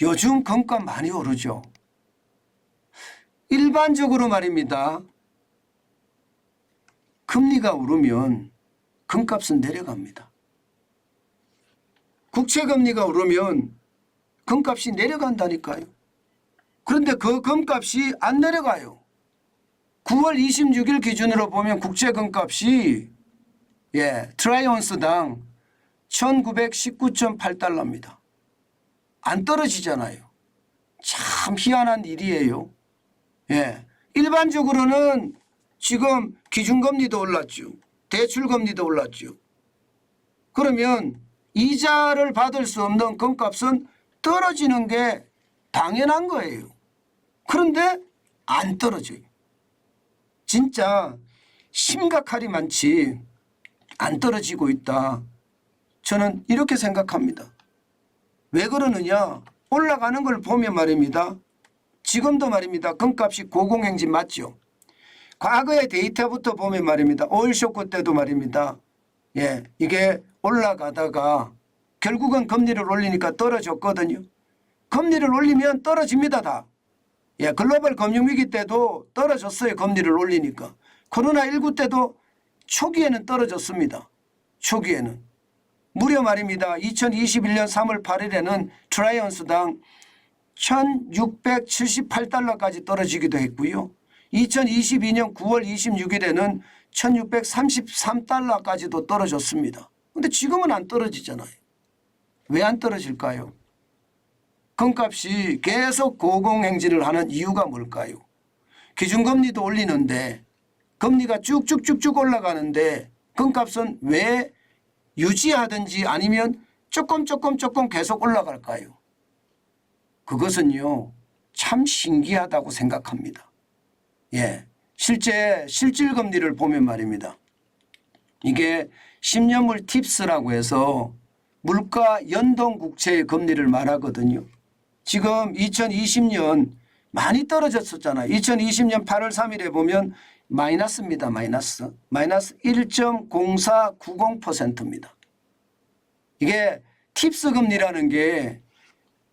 요즘 금값 많이 오르죠. 일반적으로 말입니다. 금리가 오르면 금값은 내려갑니다. 국채금리가 오르면 금값이 내려간다니까요. 그런데 그 금값이 안 내려가요. 9월 26일 기준으로 보면 국채금값이 트라이온스당 1919.8달러입니다. 안 떨어지잖아요. 참 희한한 일이에요. 일반적으로는 지금 기준금리도 올랐죠. 대출금리도 올랐죠. 그러면 이자를 받을 수 없는 금값은 떨어지는 게 당연한 거예요. 그런데 안 떨어져요. 진짜 심각하리만치 안 떨어지고 있다. 저는 이렇게 생각합니다. 왜 그러느냐? 올라가는 걸 보면 말입니다. 지금도 말입니다. 금값이 고공행진 맞죠? 과거의 데이터부터 보면 말입니다. 오일 쇼크 때도 말입니다. 이게 올라가다가 결국은 금리를 올리니까 떨어졌거든요. 금리를 올리면 떨어집니다. 다. 글로벌 금융위기 때도 떨어졌어요. 금리를 올리니까. 코로나19 때도 초기에는 떨어졌습니다. 초기에는. 무려 말입니다. 2021년 3월 8일에는 트라이언스당 1678달러까지 떨어지기도 했고요. 2022년 9월 26일에는 1633달러까지도 떨어졌습니다. 그런데 지금은 안 떨어지잖아요. 왜 안 떨어질까요? 금값이 계속 고공행진을 하는 이유가 뭘까요? 기준금리도 올리는데 금리가 쭉쭉쭉쭉 올라가는데 금값은 왜 유지하든지 아니면 조금 계속 올라갈까요? 그것은요 참 신기하다고 생각합니다. 실제 실질금리를 보면 말입니다. 이게 10년물 팁스라고 해서 물가 연동국채의 금리를 말하거든요. 지금 2020년 많이 떨어졌었잖아요. 2020년 8월 3일에 보면 마이너스입니다. 마이너스 1.0490%입니다. 이게 팁스 금리라는 게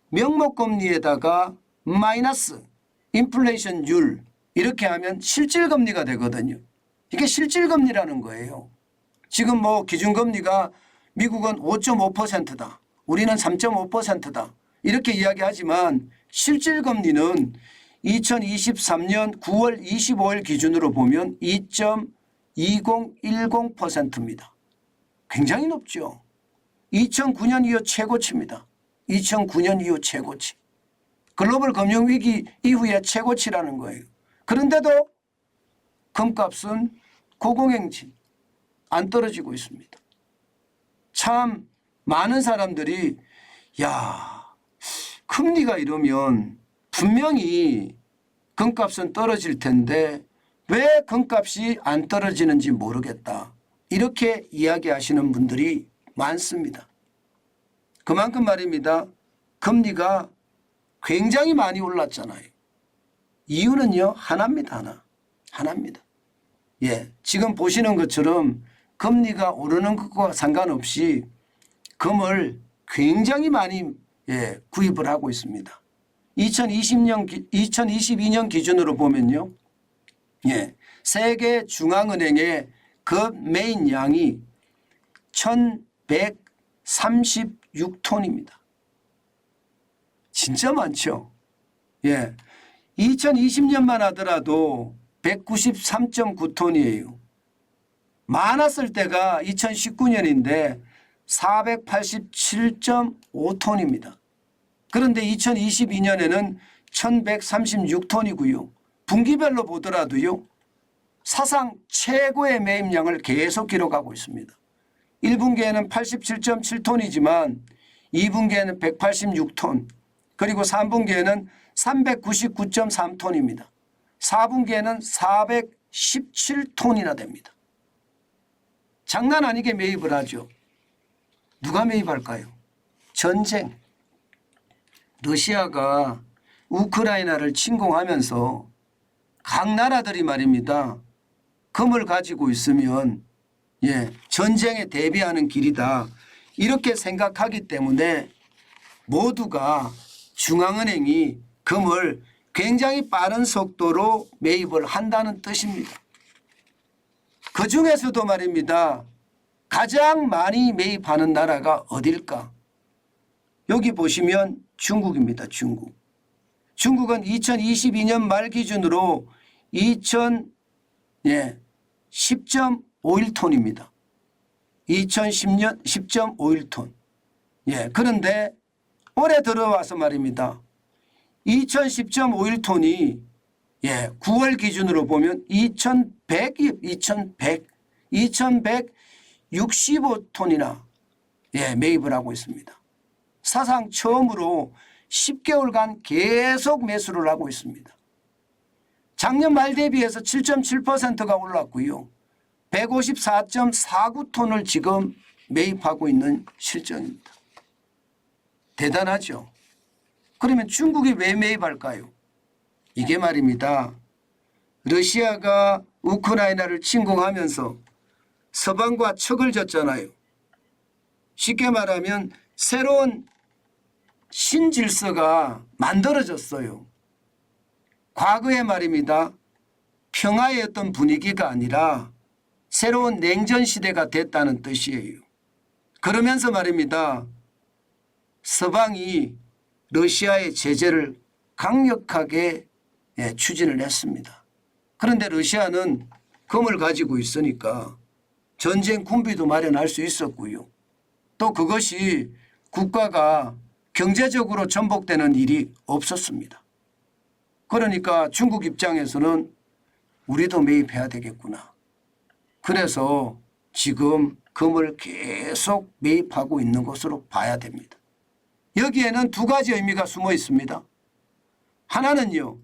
명목금리에다가 마이너스 인플레이션율 이렇게 하면 실질금리가 되거든요. 이게 실질금리라는 거예요. 지금 뭐 기준금리가 미국은 5.5%다. 우리는 3.5%다. 이렇게 이야기하지만 실질금리는 2023년 9월 25일 기준으로 보면 2.2010%입니다. 굉장히 높죠. 2009년 이후 최고치입니다. 2009년 이후 최고치. 글로벌 금융위기 이후에 최고치라는 거예요. 그런데도 금값은 고공행진 안 떨어지고 있습니다. 참 많은 사람들이 금리가 이러면 분명히 금값은 떨어질 텐데 왜 금값이 안 떨어지는지 모르겠다. 이렇게 이야기하시는 분들이 많습니다. 그만큼 말입니다. 금리가 굉장히 많이 올랐잖아요. 이유는요 하나입니다. 하나입니다. 지금 보시는 것처럼 금리가 오르는 것과 상관없이 금을 굉장히 많이 구입을 하고 있습니다. 2022년 기준으로 보면요. 세계 중앙은행의 금 메인 양이 1136톤입니다. 진짜 많죠. 2020년만 하더라도 193.9톤이에요. 많았을 때가 2019년인데 487.5톤입니다. 그런데 2022년에는 1136톤이고요. 분기별로 보더라도요. 사상 최고의 매입량을 계속 기록하고 있습니다. 1분기에는 87.7톤이지만 2분기에는 186톤 그리고 3분기에는 399.3톤입니다. 4분기에는 417톤이나 됩니다. 장난 아니게 매입을 하죠. 누가 매입할까요? 전쟁. 러시아가 우크라이나를 침공하면서 각 나라들이 말입니다. 금을 가지고 있으면 전쟁에 대비하는 길이다. 이렇게 생각하기 때문에 모두가 중앙은행이 금을 굉장히 빠른 속도로 매입을 한다는 뜻입니다. 그중에서도 말입니다. 가장 많이 매입하는 나라가 어딜까? 여기 보시면 중국입니다. 중국. 중국은 2022년 말 기준으로 10.51톤입니다. 2010년 10.51톤. 그런데 올해 들어와서 말입니다. 2010.51톤이 9월 기준으로 보면 2165톤이나 매입을 하고 있습니다. 사상 처음으로 10개월간 계속 매수를 하고 있습니다. 작년 말 대비해서 7.7%가 올랐고요. 154.49톤을 지금 매입하고 있는 실정입니다. 대단하죠. 그러면 중국이 왜 매입할까요? 이게 말입니다. 러시아가 우크라이나를 침공하면서 서방과 척을 졌잖아요. 쉽게 말하면 새로운 신질서가 만들어졌어요. 과거에 말입니다. 평화의 어떤 분위기가 아니라 새로운 냉전 시대가 됐다는 뜻이에요. 그러면서 말입니다. 서방이 러시아의 제재를 강력하게 추진을 했습니다. 그런데 러시아는 금을 가지고 있으니까 전쟁 군비도 마련할 수 있었고요. 또 그것이 국가가 경제적으로 전복되는 일이 없었습니다. 그러니까 중국 입장에서는 우리도 매입해야 되겠구나. 그래서 지금 금을 계속 매입하고 있는 것으로 봐야 됩니다. 여기에는 두 가지 의미가 숨어 있습니다. 하나는요.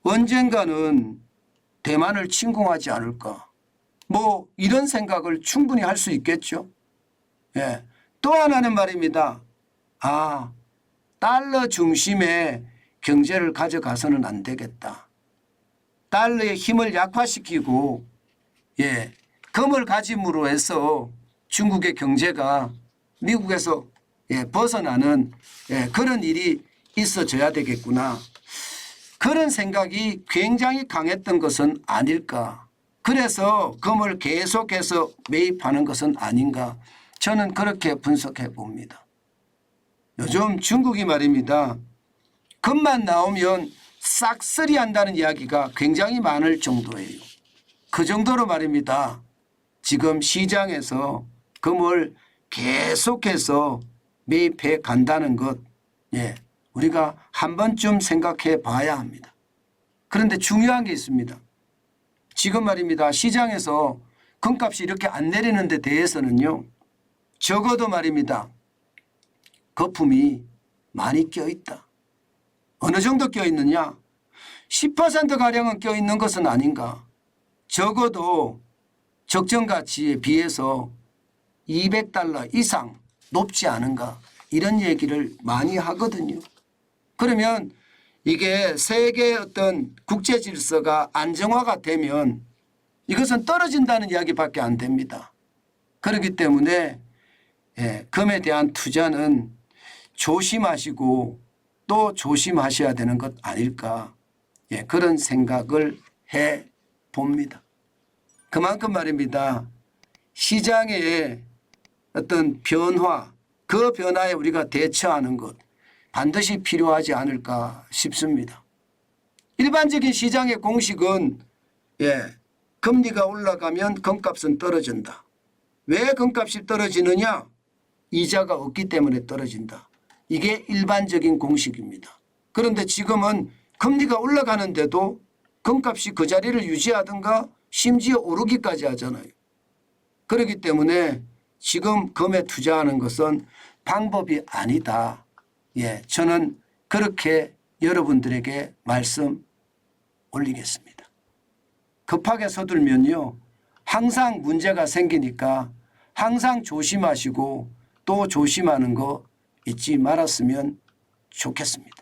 언젠가는 대만을 침공하지 않을까. 이런 생각을 충분히 할 수 있겠죠. 또 하나는 말입니다. 달러 중심의 경제를 가져가서는 안 되겠다. 달러의 힘을 약화시키고 금을 가짐으로 해서 중국의 경제가 미국에서 벗어나는 그런 일이 있어져야 되겠구나. 그런 생각이 굉장히 강했던 것은 아닐까. 그래서 금을 계속해서 매입하는 것은 아닌가. 저는 그렇게 분석해 봅니다. 요즘 중국이 말입니다. 금만 나오면 싹쓸이 한다는 이야기가 굉장히 많을 정도예요. 그 정도로 말입니다. 지금 시장에서 금을 계속해서 매입해 간다는 것, 우리가 한 번쯤 생각해 봐야 합니다. 그런데 중요한 게 있습니다. 지금 말입니다. 시장에서 금값이 이렇게 안 내리는 데 대해서는요. 적어도 말입니다. 거품이 많이 껴있다. 어느 정도 껴있느냐? 10%가량은 껴있는 것은 아닌가. 적어도 적정 가치에 비해서 200달러 이상 높지 않은가. 이런 얘기를 많이 하거든요. 그러면 이게 세계의 어떤 국제 질서가 안정화가 되면 이것은 떨어진다는 이야기밖에 안 됩니다. 그렇기 때문에 금에 대한 투자는 조심하시고 또 조심하셔야 되는 것 아닐까. 그런 생각을 해 봅니다. 그만큼 말입니다. 시장의 어떤 변화, 그 변화에 우리가 대처하는 것 반드시 필요하지 않을까 싶습니다. 일반적인 시장의 공식은 금리가 올라가면 금값은 떨어진다. 왜 금값이 떨어지느냐? 이자가 없기 때문에 떨어진다. 이게 일반적인 공식입니다. 그런데 지금은 금리가 올라가는데도 금값이 그 자리를 유지하든가 심지어 오르기까지 하잖아요. 그렇기 때문에 지금 금에 투자하는 것은 방법이 아니다. 저는 그렇게 여러분들에게 말씀 올리겠습니다. 급하게 서둘면요. 항상 문제가 생기니까 항상 조심하시고 또 조심하는 거 잊지 말았으면 좋겠습니다.